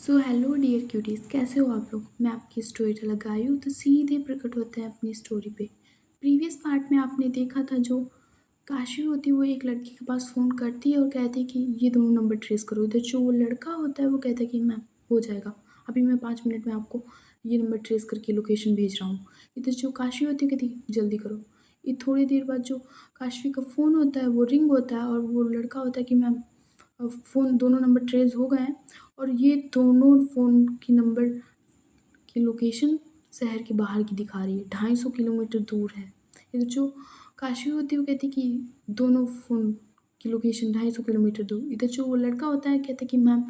So hello dear cuties, कैसे हो आप लोग। मैं आपकी स्टोरी टेलर आई हूँ तो सीधे प्रकट होते हैं अपनी स्टोरी पे। प्रीवियस पार्ट में आपने देखा था जो काशी होती है वो एक लड़की के पास फ़ोन करती है और कहती है कि ये दोनों नंबर ट्रेस करो। इधर जो वो लड़का होता है वो कहता है कि मैम हो जाएगा, अभी मैं 5 मिनट में आपको ये नंबर ट्रेस करके लोकेशन भेज रहा हूँ। इधर जो काशी होती है कहती है जल्दी करो। ये थोड़ी देर बाद जो काशी का फ़ोन होता है वो रिंग होता है और वो लड़का होता है कि मैम फ़ोन दोनों नंबर ट्रेस हो गए हैं और ये दोनों फ़ोन की नंबर की लोकेशन शहर के बाहर की दिखा रही है, 250 किलोमीटर दूर है। ये जो काशी होती है वो कहती है कि दोनों फ़ोन की लोकेशन 250 किलोमीटर दूर। इधर जो वो लड़का होता है कहता है कि मैम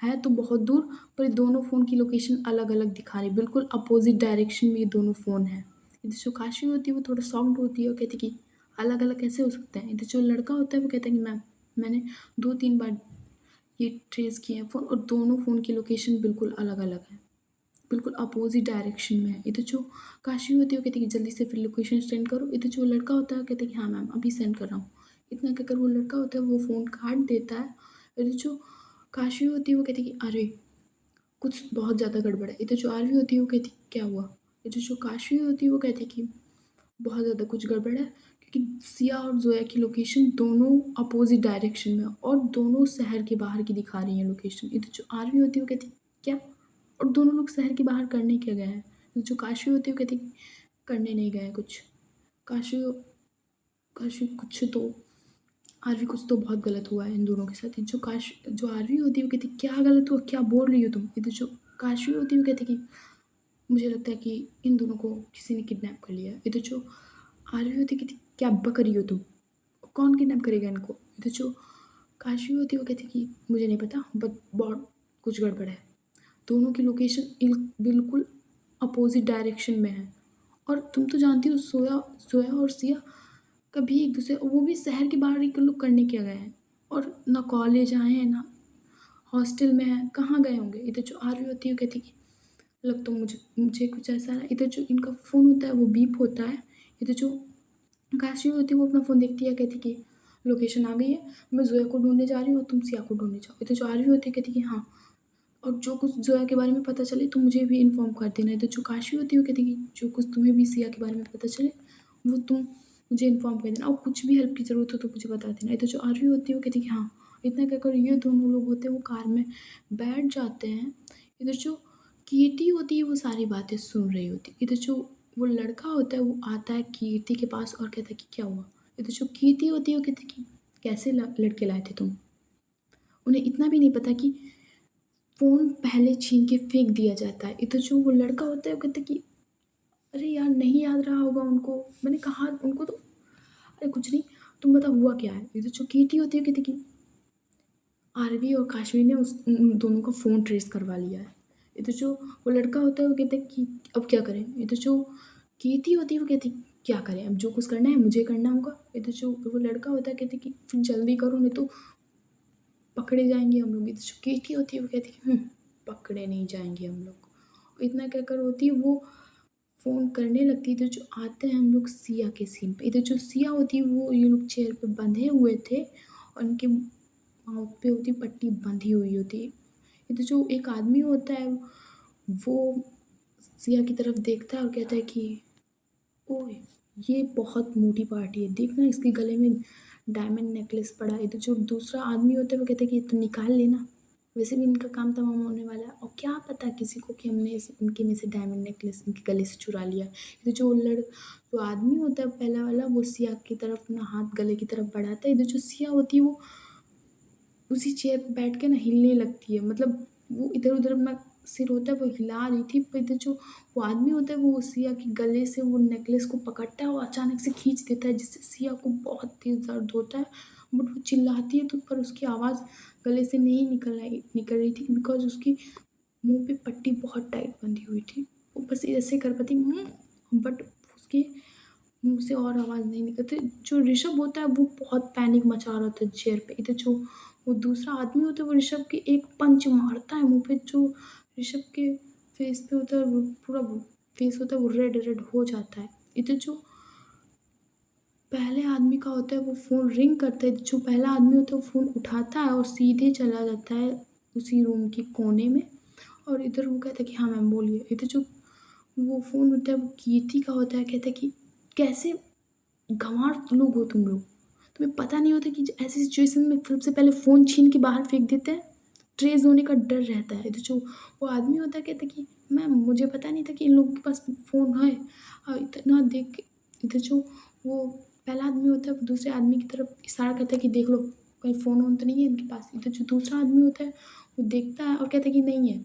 है तो बहुत दूर, पर ये दोनों फ़ोन की लोकेशन अलग-अलग दिखा रही है, बिल्कुल अपोज़िट डायरेक्शन में ये दोनों फ़ोन हैं। इधर जो काशी होती है वो थोड़ा शॉक्ड होती है और कहती है कि अलग-अलग कैसे हो सकते हैं। इधर जो लड़का होता है वो कहता है कि मैम मैंने 2-3 बार ये ट्रेस किए हैं फ़ोन और दोनों फ़ोन की लोकेशन बिल्कुल अलग-अलग है, बिल्कुल अपोज़िट डायरेक्शन में है। इधर जो काशी होती है वो कहती है कि जल्दी से फिर लोकेशन सेंड करो। इधर जो लड़का होता है कहता है कि हाँ मैम अभी सेंड कर रहा हूँ। इतना कहकर वो लड़का होता है वो फ़ोन काट देता है। इधर जो काशी होती है वो कहती है कि अरे! कुछ बहुत ज़्यादा गड़बड़ है। इधर जो आरवी होती है वो कहती है क्या हुआ? इधर जो काशी होती है वो कहती है कि बहुत ज़्यादा कुछ गड़बड़ है क्योंकि सिया और ज़ोया की लोकेशन दोनों अपोज़िट डायरेक्शन में है और दोनों शहर के बाहर की दिखा रही हैं लोकेशन। इधर जो आरवी होती है वो कहती है क्या? और दोनों लोग शहर के बाहर करने क्या गए हैं? जो काशी होती है वो कहती है करने नहीं गए कुछ। काशी काशी कुछ तो आरवी कुछ तो बहुत गलत हुआ है इन दोनों के साथ। जो आरवी होती है वो कहती क्या गलत हुआ? क्या बोल रही हो तुम? इधर जो काशी होती है वो कहती कि मुझे लगता है कि इन दोनों को किसी ने किडनैप कर लिया है। इधर जो आरवी होती है कहती क्या बक रही हो तुम? कौन किडनैप करेगा इनको? इधर जो काशी होती है वो कहती कि मुझे नहीं पता बट बहुत कुछ गड़बड़ है। दोनों की लोकेशन बिल्कुल अपोज़िट डायरेक्शन में है और तुम तो जानती हो सोया सोया और सिया कभी एक दूसरे वो भी शहर के बाहर ही लोग करने क्या गए हैं और ना कॉलेज आए हैं ना हॉस्टल में हैं, कहाँ गए होंगे? इधर जो आरवी होती है वो कहती कि लग तो मुझे मुझे कुछ ऐसा है। इधर जो इनका फ़ोन होता है वो बीप होता है। इधर जो काशी होती है वो अपना फ़ोन देखती है कहती कि लोकेशन आ गई है, मैं ज़ोया को ढूँढने जा रही हूँ और तुम सिया को ढूँढने जाओ। इधर जो आरवी होती है कहती कि हाँ, और जो कुछ ज़ोया के बारे में पता चले तो मुझे भी इन्फॉर्म कर देना। इधर जो काशी होती है वो कहती कि जो कुछ तुम्हें भी सिया के बारे में पता चले वो तुम मुझे इन्फॉर्म कर देना और कुछ भी हेल्प की ज़रूरत हो तो मुझे बता देना। इधर जो आरवी होती है वो कहती कि हाँ, इतना कहकर ये दोनों लोग होते हैं वो कार में बैठ जाते हैं। इधर जो कीर्ति होती है वो सारी बातें सुन रही होती है। इधर जो वो लड़का होता है वो आता है कीर्ति के पास और कहता है कि क्या हुआ? इधर जो कीर्ति होती है वो कहती है कि कैसे लड़के लाए थे तुम? उन्हें इतना भी नहीं पता कि फ़ोन पहले छीन के फेंक दिया जाता है। इधर जो वो लड़का होता है वो कहता है कि अरे यार नहीं याद रहा होगा उनको, मैंने कहा उनको तो अरे कुछ नहीं, तुम बताओ हुआ क्या है? इधर जो कीर्ति होती है कहती है कि आरवी और काश्मीर ने उस उन दोनों का फ़ोन ट्रेस करवा लिया है। इधर जो वो लड़का होता है वो कहता है कि अब क्या करें? इधर जो कीर्ति होती है वो कहती है क्या करें? अब जो कुछ करना है मुझे करना होगा। इधर जो वो लड़का होता है कहती है कि फिर जल्दी करो नहीं तो पकड़े जाएँगे हम लोग। इधर जो कीर्ति होती है वो कहती है पकड़े नहीं जाएँगे हम लोग। इतना कहकर होती है वो फ़ोन करने लगती है। इधर जो आते हैं हम लोग सिया के सीन पे। इधर जो सिया होती है वो ये लोग चेयर पे बंधे हुए थे और उनके माउथ पे होती पट्टी बंधी हुई होती है। इधर जो एक आदमी होता है वो सिया की तरफ देखता है और कहता है कि ओए! ये बहुत मोटी पार्टी है, देखना इसके गले में डायमंड नेकलेस पड़ा है। इधर जो दूसरा आदमी होता है वो कहता है कि ये तो निकाल लेना, वैसे भी इनका काम तमाम होने वाला है और क्या पता किसी को कि हमने इनके में से डायमंड नेकलेस इनके गले से चुरा लिया है। इधर जो आदमी होता है पहला वाला वो सिया की तरफ अपना हाथ गले की तरफ बढ़ाता है। इधर जो सिया होती है वो उसी चेयर पे बैठ के ना हिलने लगती है, मतलब वो इधर-उधर अपना सिर होता है वो हिला रही थी, पर इधर जो वो आदमी होता है वो सिया के गले से वो नेकलेस को पकड़ता है और अचानक से खींच देता है जिससे सिया को बहुत तेज़ दर्द होता है। बट वो चिल्लाती है तो पर उसकी आवाज़ गले से नहीं निकल रही थी बिकॉज़ उसकी मुँह पे पट्टी बहुत टाइट बंधी हुई थी। वो बस ऐसे कर पाती बट उसके मुँह से और आवाज़ नहीं निकलती। जो ऋषभ होता है वो बहुत पैनिक मचा रहा होता है चेयर पे। इधर जो वो दूसरा आदमी होता है वो ऋषभ के एक पंच मारता है मुँह पे। जो ऋषभ के फेस पे होता है वो पूरा फेस होता है वो रेड-रेड हो जाता है। इधर जो पहले आदमी का होता है वो फ़ोन रिंग करता है। जो पहला आदमी होता है वो फ़ोन उठाता है और सीधे चला जाता है उसी रूम के कोने में और इधर वो कहता है कि हाँ मैम बोलिए। इधर जो वो फ़ोन होता है वो कीर्ति का होता है, कहता है कि कैसे गँवार लोग हो तुम लोग। तुम्हें पता नहीं होता कि ऐसी सिचुएशन में सबसे पहले फ़ोन छीन के बाहर फेंक देते हैं। ट्रेस होने का डर रहता है। इधर जो वो आदमी होता है कहता है कि मैम मुझे पता नहीं था कि इन लोगों के पास फ़ोन है। इतना देख के इधर जो वो पहला आदमी होता है वो दूसरे आदमी की तरफ इशारा करता है कि देख लो कहीं फ़ोन वोन तो नहीं है इनके पास। इधर जो दूसरा आदमी होता है वो देखता है और कहता है कि नहीं है।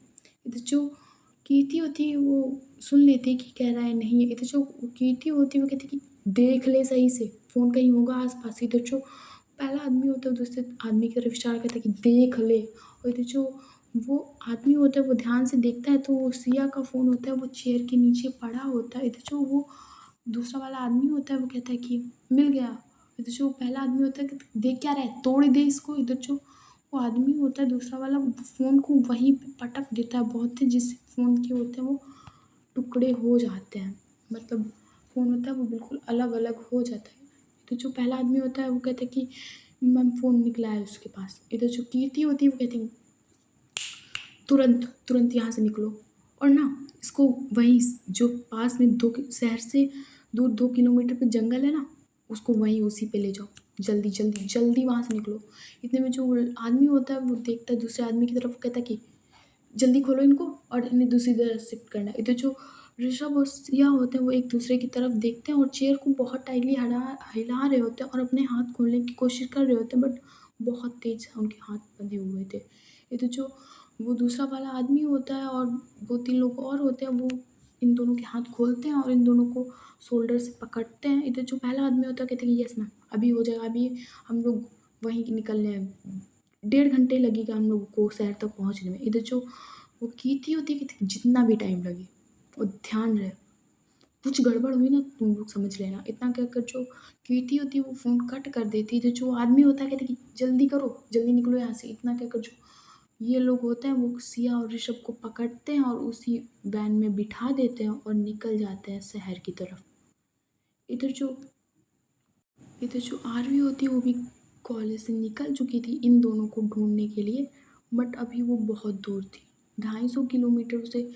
इधर जो कीर्ति होती है वो सुन लेती है कि कह रहा है नहीं है। इधर जो कीर्ति होती है वो कहती है कि देख ले सही से, फ़ोन कहीं होगा आस-पास। इधर जो पहला आदमी होता है वो दूसरे आदमी की तरफ इशारा करता है कि देख ले। और इधर जो वो आदमी होता है वो ध्यान से देखता है तो वो सिया का फ़ोन होता है वो चेयर के नीचे पड़ा होता है। इधर जो वो दूसरा वाला आदमी होता है वो कहता है कि मिल गया। इधर जो पहला आदमी होता है कहता देख क्या रहा है, तोड़ दे इसको। इधर जो वो आदमी होता है दूसरा वाला फ़ोन को वहीं पे पटक देता है बहुत तेज़, जिससे फ़ोन के होते हैं वो टुकड़े हो जाते हैं। मतलब फ़ोन होता है वो बिल्कुल अलग-अलग हो जाता है। तो जो पहला आदमी होता है वो कहता है कि मैम फ़ोन निकला है उसके पास। इधर जो कीर्ति होती है वो कहती है तुरंत, तुरंत यहाँ से निकलो और ना इसको वहीं जो पास में 2 शहर से दूर 2 किलोमीटर पे जंगल है ना, उसको वहीं उसी पे ले जाओ। जल्दी, जल्दी, जल्दी वहाँ से निकलो। इतने में जो आदमी होता है वो देखता है दूसरे आदमी की तरफ, कहता है कि जल्दी खोलो इनको और इन्हें दूसरी तरफ शिफ्ट करना है। इधर जो ऋषभ और सिया होते हैं वो एक दूसरे की तरफ देखते हैं और चेयर को बहुत टाइटली हिला रहे होते हैं और अपने हाथ खोलने की कोशिश कर रहे होते हैं, बट बहुत तेज उनके हाथ बंधे हुए थे। इधर जो वो दूसरा वाला आदमी होता है और 2-3 लोग और होते हैं वो इन दोनों के हाथ खोलते हैं और इन दोनों को शोल्डर से पकड़ते हैं। इधर जो पहला आदमी होता है कहते हैं कि यस मैम अभी हो जाएगा, अभी हम लोग वहीं निकलने हैं। 1.5 घंटे लगेगा हम लोगों को शहर तक पहुँचने में। इधर जो वो कीर्ति होती है कि जितना भी टाइम लगे और ध्यान रहे, कुछ गड़बड़ हुई ना तुम लोग समझ लेना। इतना कहकर जो कीर्ति होती है वो फ़ोन कट कर देती है। जो आदमी होता है कहता है कि जल्दी करो, जल्दी निकलो यहाँ से। इतना कहकर जो ये लोग होते हैं वो सिया और ऋषभ को पकड़ते हैं और उसी वैन में बिठा देते हैं और निकल जाते हैं शहर की तरफ। इधर जो इधर जो आरवी होती है वो भी कॉलेज से निकल चुकी थी इन दोनों को ढूँढने के लिए, बट अभी वो बहुत दूर थी। 250 किलोमीटर उसे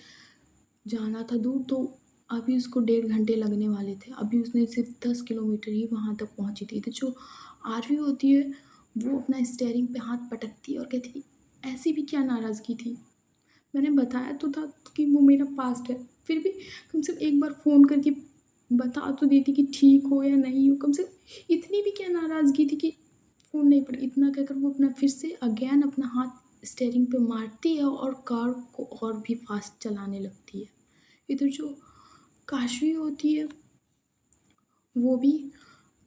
जाना था दूर, तो अभी उसको 1.5 घंटे लगने वाले थे। अभी उसने सिर्फ़ 10 किलोमीटर ही वहाँ तक पहुँची थी। तो जो आरवी होती है वो अपना स्टीयरिंग पे हाथ पटकती है और कहती थी, ऐसी भी क्या नाराज़गी थी? मैंने बताया तो था कि वो मेरा पास्ट है, फिर भी कम से कम एक बार फ़ोन करके बता तो देती कि ठीक हो या नहीं हो। कम से कम इतनी भी क्या नाराज़गी थी कि फ़ोन नहीं पड़ा। इतना कहकर वो अपना फिर से अगेन अपना हाथ स्टीयरिंग पे मारती है और कार को और भी फ़ास्ट चलाने लगती है। इधर जो काशवी होती है वो भी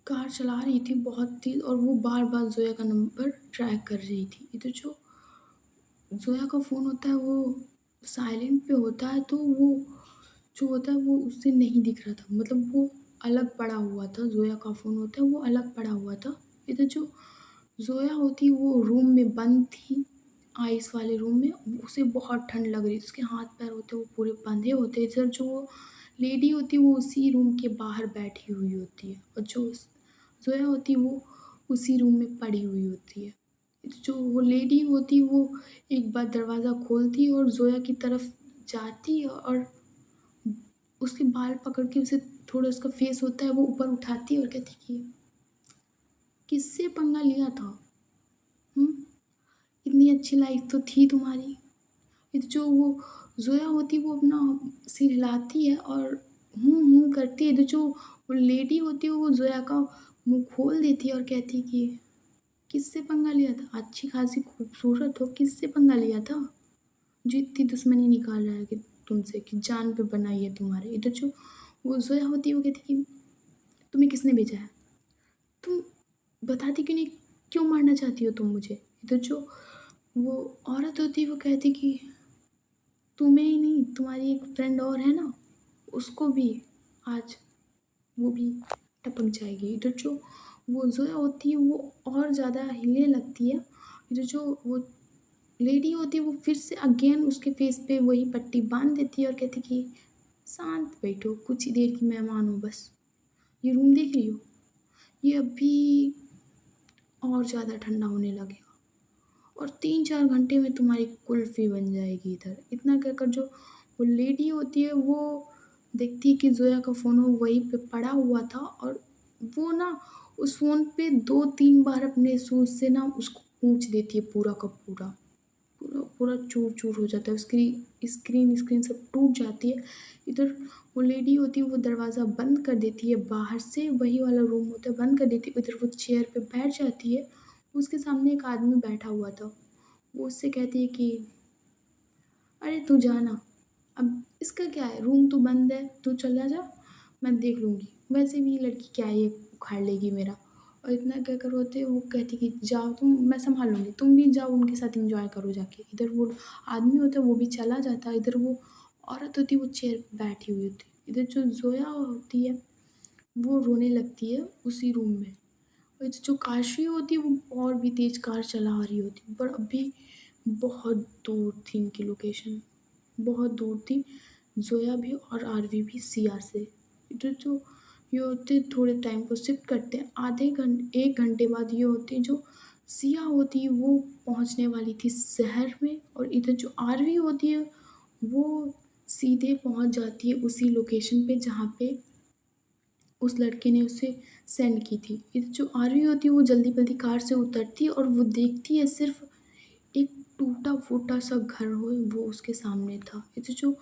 कार चला रही थी बहुत तेज़ और वो बार-बार ज़ोया का नंबर ट्राई कर रही थी। इधर जो ज़ोया का फ़ोन होता है वो साइलेंट पे होता है, तो वो जो होता है वो उससे नहीं दिख रहा था। मतलब वो अलग पड़ा हुआ था, ज़ोया का फ़ोन होता है वो अलग पड़ा हुआ था। इधर जो ज़ोया होती वो रूम में बंद थी, आइस वाले रूम में, उसे बहुत ठंड लग रही थी। उसके हाथ-पैर होते वो पूरे बंधे होते। इधर जो वो लेडी होती वो उसी रूम के बाहर बैठी हुई होती है और जो ज़ोया होती वो उसी रूम में पड़ी हुई होती है। जो वो लेडी होती वो एक बार दरवाज़ा खोलती और ज़ोया की तरफ जाती और उसके बाल पकड़ के उसे थोड़ा उसका फेस होता है वो ऊपर उठाती है और कहती कि किससे पंगा लिया था? हुँ? इतनी अच्छी लाइफ़ तो थी तुम्हारी। फिर जो वो ज़ोया होती वो अपना सिर हिलाती है और करती है। तो जो वो लेडी होती है वो ज़ोया का मुँह खोल देती है और कहती है कि किससे पंगा लिया था? अच्छी खासी खूबसूरत हो, किससे पंगा लिया था? जो इतनी दुश्मनी निकाल रहा है कि तुमसे कि जान पे बनाई है तुम्हारे। इधर जो वो ज़ोया होती है वो कहती है कि तुम्हें किसने भेजा है? तुम बताती क्यों नहीं? क्यों मारना चाहती हो तुम मुझे? इधर जो वो औरत होती है वो कहती कि तुम्हें ही नहीं तुम्हारी एक फ्रेंड और है ना, उसको भी आज वो भी टपक जाएगी। इधर जो वो ज़ोया होती है वो और ज़्यादा हिलने लगती है। इधर जो वो लेडी होती है वो फिर से अगेन उसके फेस पे वही पट्टी बाँध देती है और कहती कि शांत बैठो, कुछ ही देर की मेहमान हो बस। ये रूम देख रही हो? ये अभी और ज़्यादा ठंडा होने लगेगा और 3-4 घंटे में तुम्हारी कुल्फ़ी बन जाएगी इधर। इतना कहकर जो वो लेडी होती है वो देखती है कि ज़ोया का फ़ोन वो वहीं पे पड़ा हुआ था और वो ना उस फ़ोन पे 2-3 बार अपने शूज़ से ना उसको पूंछ देती है पूरा का पूरा। पूरा पूरा चूर-चूर हो जाता है, स्क्रीन स्क्रीन सब टूट जाती है। इधर वो लेडी होती है वो दरवाज़ा बंद कर देती है बाहर से, वही वाला रूम होता है बंद कर देती है। इधर वो चेयर पे बैठ जाती है, उसके सामने एक आदमी बैठा हुआ था। वो उससे कहती है कि अरे तू जा ना, अब इसका क्या है, रूम तो बंद है, तू चला जा, मैं देख लूँगी। वैसे भी ये लड़की क्या है, ये उखाड़ लेगी मेरा। और इतना कहकर होते वो कहती कि जाओ तुम, मैं सँभाल लूँगी, तुम भी जाओ उनके साथ एन्जॉय करो जाके। इधर वो आदमी होता है वो भी चला जाता है, इधर वो औरत होती है वो चेयर पे बैठी हुई होती है। इधर जो ज़ोया होती है वो रोने लगती है उसी रूम में। और जो काशी होती है वो और भी तेज़ कार चला रही होती है, पर अभी बहुत दूर थी इनकी लोकेशन, बहुत दूर थी। ज़ोया भी और आरवी भी सिया से। इधर जो ये होते थोड़े टाइम को शिफ्ट करते हैं, आधे घंटे 1 घंटे बाद ये होती जो सिया होती है वो पहुँचने वाली थी शहर में, और इधर जो आरवी होती है वो सीधे पहुँच जाती है उसी लोकेशन पे जहाँ पे उस लड़के ने उसे सेंड की थी। इधर जो आरवी होती है वो जल्दी-जल्दी कार से उतरती है और वो देखती है सिर्फ़ एक टूटा-फूटा सा घर हो वो उसके सामने था। इधर जो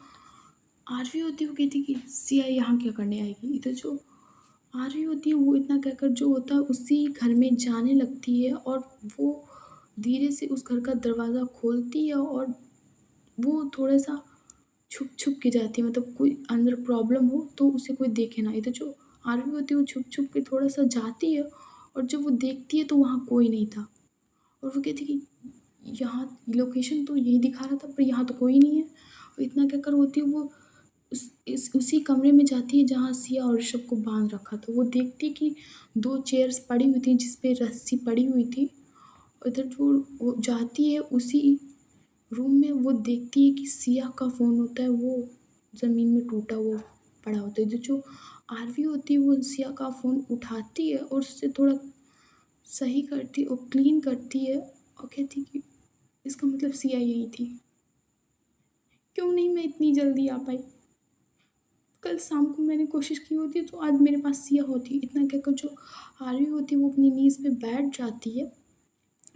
आरवी होती है वो कहती है कि सिया यहाँ क्या करने आएगी? इधर जो आरवी होती है वो इतना कहकर जो होता है उसी घर में जाने लगती है और वो धीरे से उस घर का दरवाज़ा खोलती है और वो थोड़ा-सा छुप-छुप के जाती है, मतलब कोई अंदर प्रॉब्लम हो तो उसे कोई देखे ना। इधर जो आरवी होती है वो छुप-छुप के थोड़ा-सा जाती है और जब वो देखती है तो वहाँ कोई नहीं था। और वो कहती कि यहाँ लोकेशन तो यही दिखा रहा था पर यहाँ तो कोई नहीं है। और इतना कहकर होती है वो उसी कमरे में जाती है जहाँ सिया और ऋषभ को बांध रखा था। वो देखती है कि 2 चेयर्स पड़ी हुई थी जिस पे रस्सी पड़ी हुई थी। और इधर जो वो जाती है उसी रूम में, वो देखती है कि सिया का फ़ोन होता है वो ज़मीन में टूटा हुआ पड़ा होता है। जो आरवी होती है वो सिया का फ़ोन उठाती है और उससे थोड़ा सही करती और क्लीन करती है और कहती कि इसका मतलब सिया यही थी। क्यों नहीं मैं इतनी जल्दी आ पाई? कल शाम को मैंने कोशिश की होती तो आज मेरे पास सिया होती। इतना कहकर जो आरवी होती है वो अपनी नीज़ पे बैठ जाती है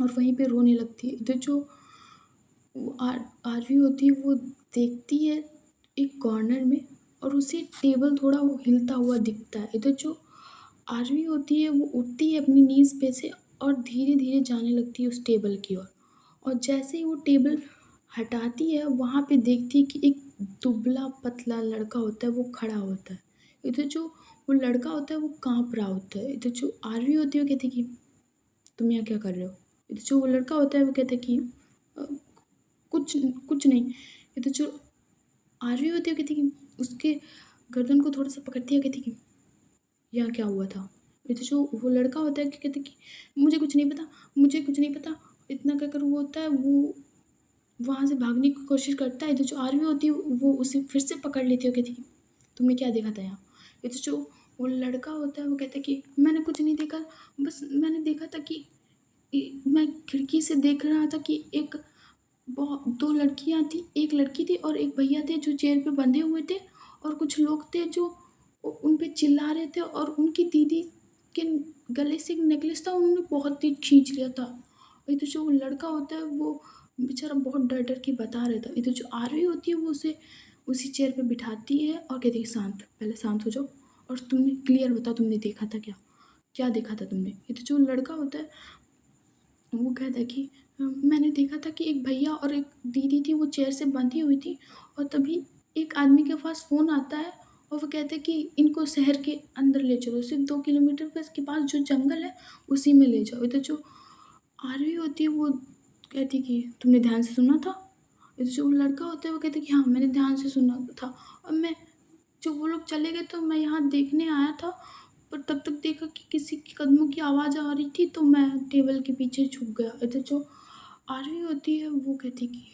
और वहीं पे रोने लगती है। इधर जो वो आरवी होती है वो देखती है एक कॉर्नर में और उसे टेबल थोड़ा वो हिलता हुआ दिखता है। इधर जो आरवी होती है वो उठती है अपनी नीज़ पे से और धीरे-धीरे जाने लगती है उस टेबल की ओर। और जैसे ही वो टेबल हटाती है वहाँ पे देखती है कि एक दुबला-पतला लड़का होता है वो खड़ा होता है। इधर जो वो लड़का होता है वो काँप रहा होता है। इधर जो आरवी होती है वो कहती है कि तुम यहाँ क्या कर रहे हो? इधर जो वो लड़का होता है वो कहता है कि अ, कुछ कुछ नहीं। इधर जो आरवी होती है वो कहती है कि उसके गर्दन को थोड़ा-सा पकड़ती है, कहती है कि यहाँ क्या हुआ था? इधर जो वो लड़का होता है कि कहता है कि मुझे कुछ नहीं पता, मुझे कुछ नहीं पता। इतना कहकर वो होता है वो वहाँ से भागने की कोशिश करता है। इधर जो आरवी होती है वो उसे फिर से पकड़ लेती है और कहती है, तुमने क्या देखा था यहाँ? इधर जो वो लड़का होता है वो कहता है कि मैंने कुछ नहीं देखा, बस मैंने देखा था कि मैं खिड़की से देख रहा था कि एक 2 लड़कियाँ थी, एक लड़की थी और एक भैया थे जो चेयर पे बंधे हुए थे और कुछ लोग थे जो उन पे चिल्ला रहे थे और उनकी दीदी के गले से एक नेकलेस था, उन्होंने बहुत तेज़ खींच लिया था। और इधर जो वो लड़का होता है वो बेचारा बहुत डर-डर के बता रहा था। इधर जो आरवी होती है वो उसे उसी चेयर पे बिठाती है और कहती है शांत, पहले शांत हो जाओ और तुमने क्लियर बताओ तुमने देखा था क्या? क्या देखा था तुमने? इधर जो लड़का होता है वो कहता है कि मैंने देखा था कि एक भैया और एक दीदी थी वो चेयर से बंधी हुई थी और तभी एक आदमी के पास फ़ोन आता है और वो कहता है कि इनको शहर के अंदर ले चलो, सिर्फ 2 किलोमीटर बस के पास जो जंगल है उसी में ले जाओ। इधर जो आरवी होती है वो कहती है कि तुमने ध्यान से सुना था? इधर जो लड़का होता है वो कहता है कि हाँ मैंने ध्यान से सुना था। और मैं जब वो लोग चले गए तो मैं यहाँ देखने आया था, पर तब तक देखा कि किसी के कदमों की आवाज़ आ रही थी तो मैं टेबल के पीछे छुप गया। इधर जो आरवी होती है वो कहती कि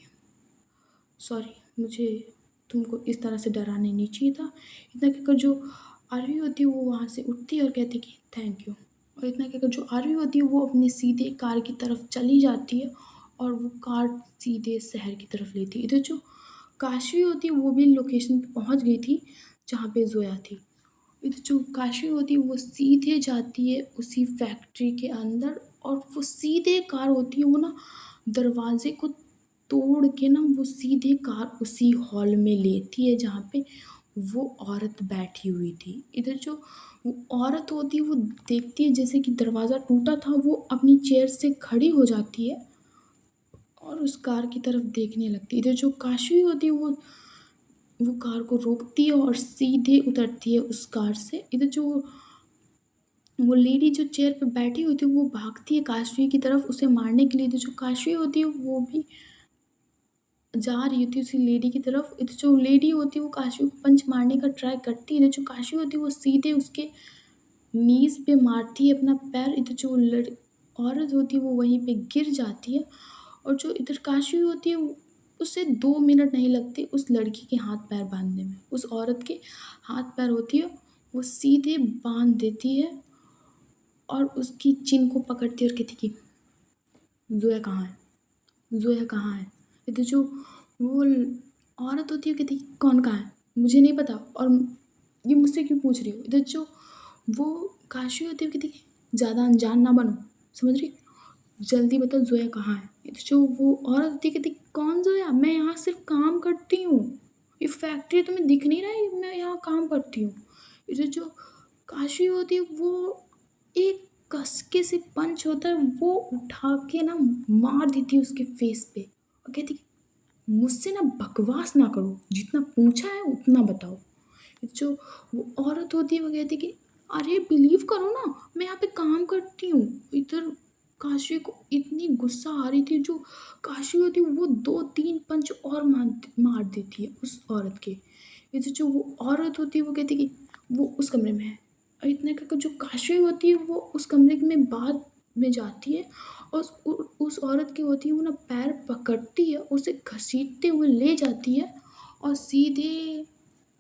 सॉरी, मुझे तुमको इस तरह से डराना नहीं चाहिए था। इतना कहकर जो आरवी होती है वो वहाँ से उठती है और कहती कि थैंक यू। और इतना कहकर जो आरवी होती है वो अपने सीधे कार की तरफ चली जाती है और वो कार सीधे शहर की तरफ लेती है। इधर जो काशवी होती है वो भी लोकेशन पे पहुँच गई थी जहाँ पे ज़ोया थी। इधर जो काशवी होती है वो सीधे जाती है उसी फैक्ट्री के अंदर, और वो सीधे कार होती है वो ना दरवाज़े को तोड़ के ना वो सीधे कार उसी हॉल में लेती है जहाँ पे वो औरत बैठी हुई थी। इधर जो वो औरत होती है वो देखती है जैसे कि दरवाज़ा टूटा था, वो अपनी चेयर से खड़ी हो जाती है और उस कार की तरफ देखने लगती है। इधर जो काशवी होती है वो कार को रोकती है और सीधे उतरती है उस कार से। इधर जो वो लेडी जो चेयर पे बैठी हुई थी वो भागती है काशवी की तरफ उसे मारने के लिए। इधर जो काशवी होती है वो भी जा रही होती है उसी लेडी की तरफ। इधर जो लेडी होती है वो काशवी को पंच मारने का ट्राई करती है। इधर जो काशवी होती है वो सीधे उसके नीज़ पे मारती है अपना पैर। इधर जो औरत होती है वो वहीं पे गिर जाती है, और जो इधर काशवी होती है उसे 2 मिनट नहीं लगते उस लड़की के हाथ पैर बांधने में। उस औरत के हाथ पैर होती है वो सीधे बांध देती है और उसकी चिन को पकड़ती है और कहती कि ज़ोया कहाँ है? ज़ोया कहाँ है? इधर जो वो औरत होती है कहती कौन कहाँ है? मुझे नहीं पता, और ये मुझसे क्यों पूछ रही हो? इधर जो वो काशी होती है कहती ज़्यादा अनजान ना बनो, समझ रही? जल्दी बताओ ज़ोया कहाँ है? इधर जो वो औरत होती है कहती कौन ज़ोया? मैं यहाँ सिर्फ काम करती हूँ। ये फैक्ट्री तुम्हें दिख नहीं रहा है? मैं यहाँ काम करती हूँ। इधर जो काशी होती है वो एक कसके से पंच होता है वो उठा के ना मार देती है उसके फेस पे और कहती मुझसे ना बकवास ना करो, जितना पूछा है उतना बताओ। जो वो औरत होती है वो कहती कि अरे बिलीव करो ना, मैं यहाँ पे काम करती हूँ। इधर काशी को इतनी गुस्सा आ रही थी, जो काशी होती है वो 2-3 पंच और मार देती है उस औरत के। इधर जो वो औरत होती है वो कहती कि वो उस कमरे में है, और इतने कहकर जो काशी होती है वो उस कमरे में बाद में जाती है और उस औरत की होती है वो ना पैर पकड़ती है, उसे घसीटते हुए ले जाती है और सीधे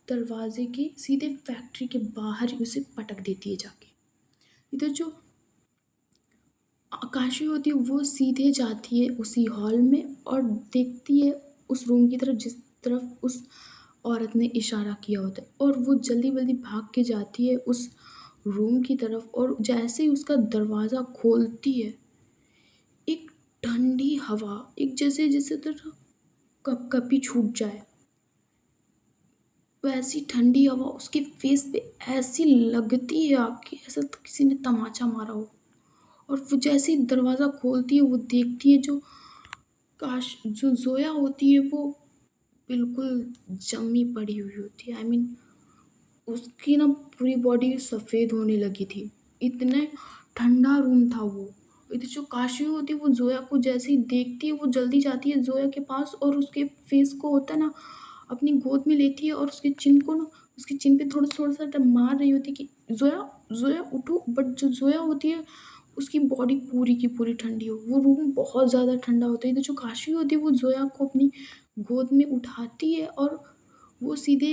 दरवाजे के सीधे फैक्ट्री के बाहर ही उसे पटक देती है जाके। इधर जो काशी होती है वो सीधे जाती है उसी हॉल में और देखती है उस रूम की तरफ जिस तरफ उस औरत ने इशारा किया होता है, और वो जल्दी जल्दी भाग के जाती है उस रूम की तरफ, और जैसे ही उसका दरवाज़ा खोलती है एक ठंडी हवा, एक जैसे जैसे तरह कपकपी छूट जाए वैसी ठंडी हवा उसके फेस पे ऐसी लगती है आके, ऐसा तो किसी ने तमाचा मारा हो। और वो जैसे ही दरवाज़ा खोलती है वो देखती है जो जो ज़ोया होती है वो बिल्कुल जमी पड़ी हुई होती है। आई मीन उसकी ना पूरी बॉडी सफ़ेद होने लगी थी, इतने ठंडा रूम था वो। इधर जो काशी होती है वो ज़ोया को जैसे ही देखती है वो जल्दी जाती है ज़ोया के पास और उसके फेस को होता है ना अपनी गोद में लेती है और उसके चिन को ना उसकी चिन पे थोड़ा-थोड़ा सा मार रही होती है कि ज़ोया, ज़ोया उठो। बट जो ज़ोया होती है उसकी बॉडी पूरी की पूरी ठंडी हो, वो रूम बहुत ज़्यादा ठंडा होता है। इधर जो काशी होती है वो ज़ोया को अपनी गोद में उठाती है और वो सीधे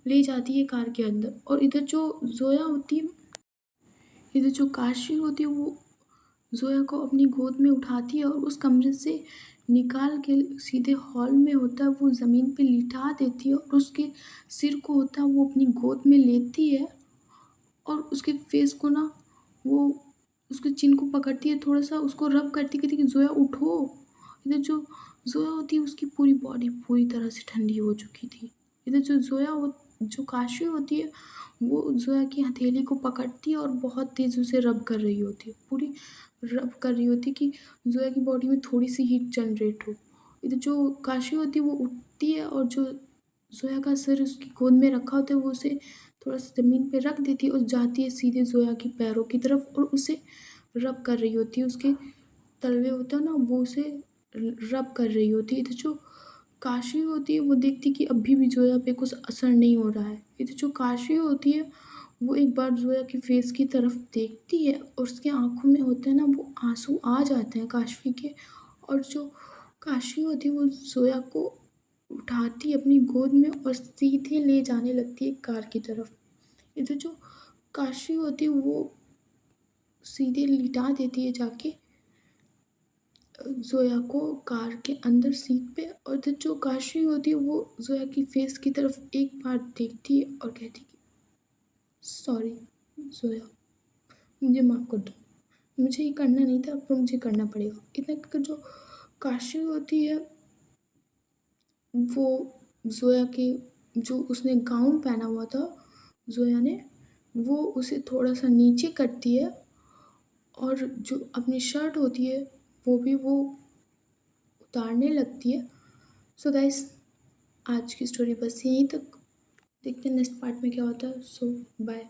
ले जाती है कार के अंदर, और इधर जो ज़ोया होती है, इधर जो काशी होती है वो ज़ोया को अपनी गोद में उठाती है और उस कमरे से निकाल के सीधे हॉल में होता है वो ज़मीन पे लिटा देती है, और उसके सिर को होता है वो अपनी गोद में लेती है और उसके फेस को ना वो उसके चिन को पकड़ती है, थोड़ा-सा उसको रब करती कहती कि ज़ोया उठो। इधर जो ज़ोया होती है उसकी पूरी बॉडी पूरी तरह से ठंडी हो चुकी थी। इधर जो जो काशी होती है वो ज़ोया की हथेली को पकड़ती है और बहुत तेज़ उसे रब कर रही होती है। पूरी रब कर रही होती है कि ज़ोया की बॉडी में थोड़ी-सी हीट जनरेट हो। इधर जो काशी होती है वो उठती है और जो ज़ोया का सिर उसकी गोद में रखा होता है वो उसे थोड़ा-सा ज़मीन पे रख देती है और जाती है सीधे ज़ोया के पैरों की तरफ और उसे रब कर रही होती है। उसके तलवे होता है ना वो उसे रब कर रही होती है। इधर जो काशी होती है वो देखती है कि अभी भी ज़ोया पे कुछ असर नहीं हो रहा है। इधर जो काशी होती है वो एक बार ज़ोया के फेस की तरफ देखती है और उसकी आँखों में होता है ना वो आँसू आ जाते हैं काशी के, और जो काशी होती है वो ज़ोया को उठाती है अपनी गोद में और सीधे ले जाने लगती है कार की तरफ। इधर जो काशी होती है वो सीधे लिटा देती है जाके ज़ोया को कार के अंदर सीट पे, और तो जो काशी होती है वो ज़ोया की फेस की तरफ एक बार देखती है और कहती है, सॉरी ज़ोया, मुझे माफ़ कर दो, मुझे ये करना नहीं था पर मुझे करना पड़ेगा। इतना कहकर जो काशी होती है वो ज़ोया के, जो उसने गाउन पहना हुआ था ज़ोया ने, वो उसे थोड़ा-सा नीचे करती है और जो अपनी शर्ट होती है वो भी वो उतारने लगती है। सो गाइस, आज की स्टोरी बस यहीं तक। देखते हैं नेक्स्ट पार्ट में क्या होता है। सो बाय।